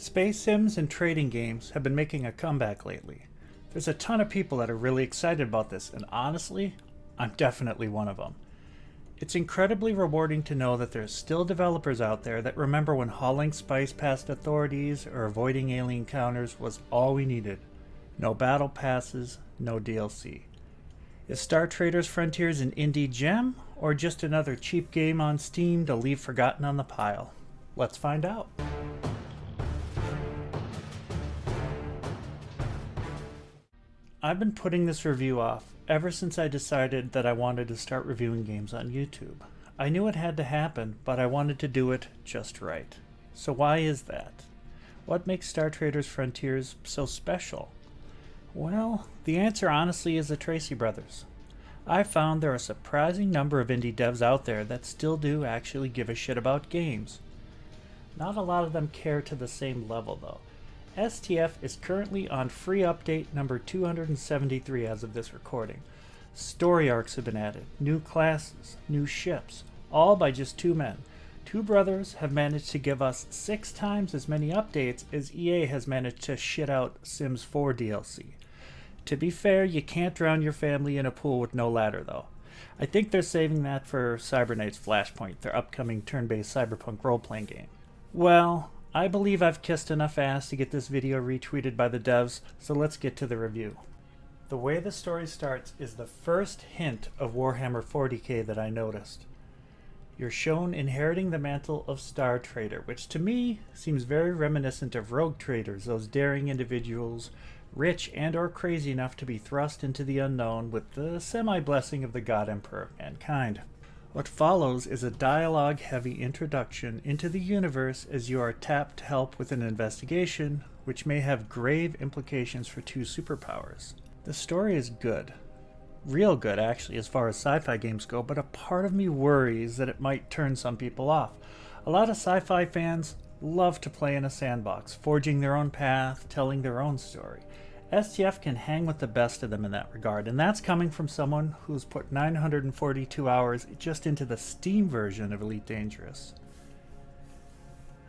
Space sims and trading games have been making a comeback lately. There's a ton of people that are really excited about this, and honestly, I'm definitely one of them. It's incredibly rewarding to know that there's still developers out there that remember when hauling spice past authorities or avoiding alien encounters was all we needed. No battle passes, no DLC. Is Star Traders Frontiers an indie gem, or just another cheap game on Steam to leave forgotten on the pile? Let's find out. I've been putting this review off ever since I decided that I wanted to start reviewing games on YouTube. I knew it had to happen, but I wanted to do it just right. So why is that? What makes Star Traders Frontiers so special? Well, the answer honestly is the Trese Brothers. I've found there are a surprising number of indie devs out there that still do actually give a shit about games. Not a lot of them care to the same level though. STF is currently on free update number 273 as of this recording. Story arcs have been added, new classes, new ships, all by just two men. Two brothers have managed to give us 6 times as many updates as EA has managed to shit out Sims 4 DLC. To be fair, you can't drown your family in a pool with no ladder though. I think they're saving that for Cybernight's Flashpoint, their upcoming turn-based cyberpunk role-playing game. Well, I believe I've kissed enough ass to get this video retweeted by the devs, so let's get to the review. The way the story starts is the first hint of Warhammer 40k that I noticed. You're shown inheriting the mantle of Star Trader, which to me seems very reminiscent of rogue traders, those daring individuals, rich and or crazy enough to be thrust into the unknown with the semi-blessing of the God Emperor of mankind. What follows is a dialogue-heavy introduction into the universe as you are tapped to help with an investigation, which may have grave implications for 2 superpowers. The story is good. Real good, actually, as far as sci-fi games go, but a part of me worries that it might turn some people off. A lot of sci-fi fans love to play in a sandbox, forging their own path, telling their own story. STF can hang with the best of them in that regard, and that's coming from someone who's put 942 hours just into the Steam version of Elite Dangerous.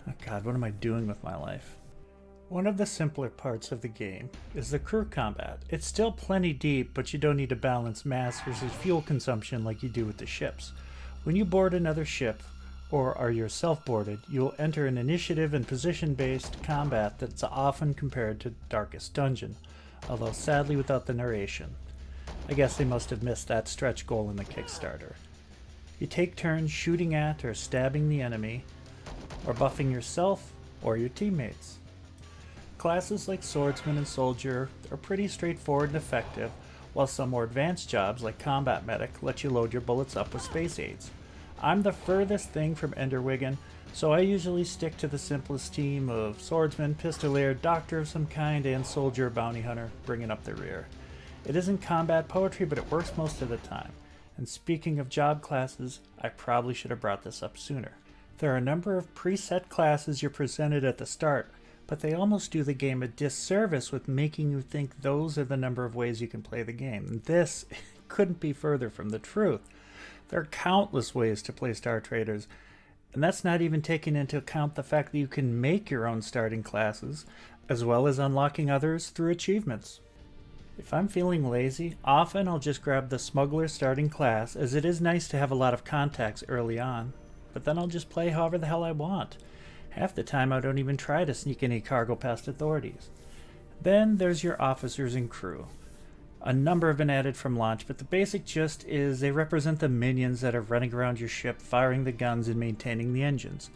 Oh god, what am I doing with my life? One of the simpler parts of the game is the crew combat. It's still plenty deep, but you don't need to balance mass versus fuel consumption like you do with the ships. When you board another ship, or are yourself boarded, you will enter an initiative and position-based combat that's often compared to Darkest Dungeon, although sadly without the narration. I guess they must have missed that stretch goal in the Kickstarter. You take turns shooting at or stabbing the enemy, or buffing yourself or your teammates. Classes like Swordsman and Soldier are pretty straightforward and effective, while some more advanced jobs like Combat Medic let you load your bullets up with space aids. I'm the furthest thing from Enderwigan, so I usually stick to the simplest team of Swordsman, Pistolier, Doctor of some kind, and Soldier Bounty Hunter, bringing up the rear. It isn't combat poetry, but it works most of the time. And speaking of job classes, I probably should have brought this up sooner. There are a number of preset classes you're presented at the start, but they almost do the game a disservice with making you think those are the number of ways you can play the game. And this couldn't be further from the truth. There are countless ways to play Star Traders, and that's not even taking into account the fact that you can make your own starting classes, as well as unlocking others through achievements. If I'm feeling lazy, often I'll just grab the Smuggler starting class, as it is nice to have a lot of contacts early on, but then I'll just play however the hell I want. Half the time I don't even try to sneak any cargo past authorities. Then there's your officers and crew. A number have been added from launch, but the basic gist is they represent the minions that are running around your ship, firing the guns and maintaining the engines.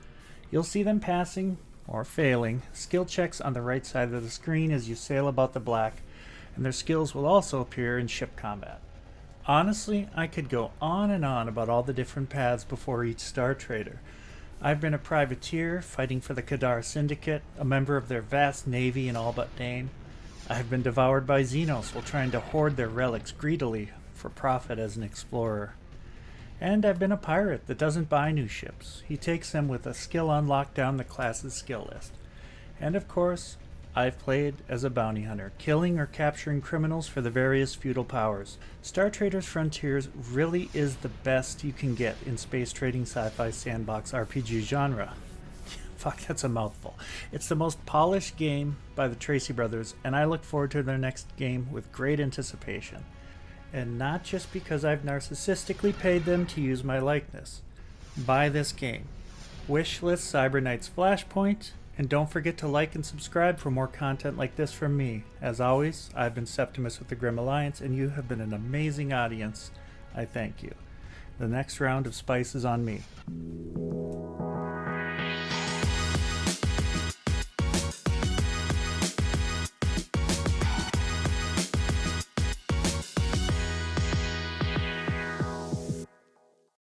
You'll see them passing, or failing, skill checks on the right side of the screen as you sail about the black, and their skills will also appear in ship combat. Honestly, I could go on and on about all the different paths before each Star Trader. I've been a privateer, fighting for the Kadar Syndicate, a member of their vast navy in all but name. I have been devoured by Xenos while trying to hoard their relics greedily for profit as an explorer. And I've been a pirate that doesn't buy new ships. He takes them with a skill unlocked down the class's skill list. And of course, I've played as a bounty hunter, killing or capturing criminals for the various feudal powers. Star Traders Frontiers really is the best you can get in space trading sci-fi sandbox RPG genre. Fuck, that's a mouthful. It's the most polished game by the Trese Brothers, and I look forward to their next game with great anticipation. And not just because I've narcissistically paid them to use my likeness. Buy this game. Wishlist Cyber Knights Flashpoint, and don't forget to like and subscribe for more content like this from me. As always, I've been Septimus with the Grim Alliance, and you have been an amazing audience. I thank you. The next round of spice is on me.